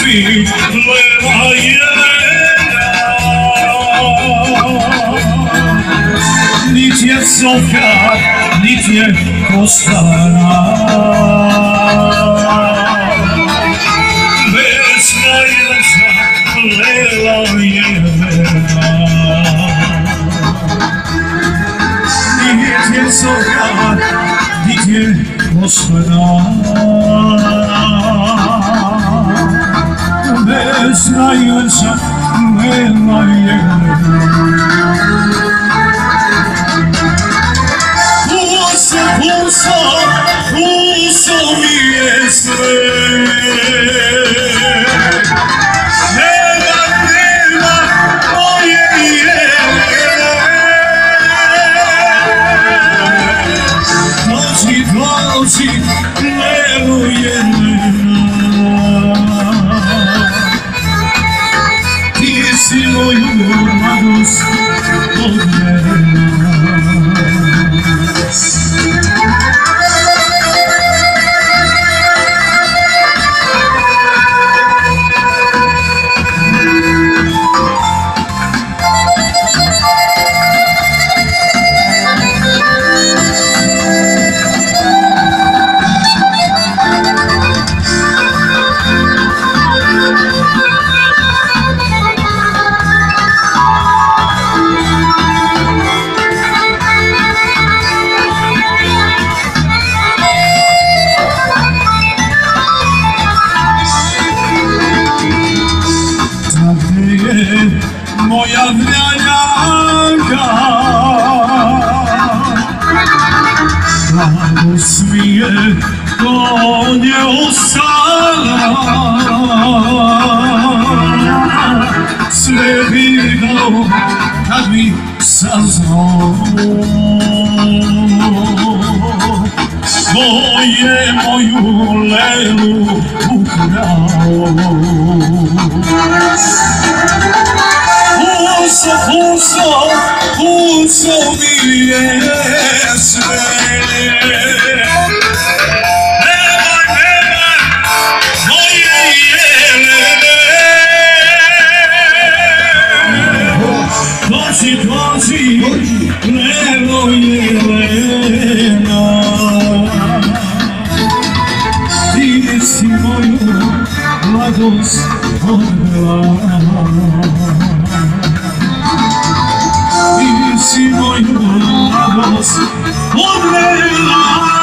svih leva Jelena. Nit je Sofja, nit je Kostana, vesna Jelena, leva Jelena. Nit je Sofja, nit je Kostana, vesna Jelena, leva Jelena. Pulso mi je sve, nema moje Jelene. Dođi, levo Jelena, ti si moju mladost odnijela. Moja wnjanka, radost mi je to nie ostala. Sve bi dao kad bi saznao, ko je moju Lelu ukrao. Pulso mi je sve, nemoj moje Jelene. Dođi, levo Jelena, ti si moju mladost odvela. Ti si moju mladost odvela.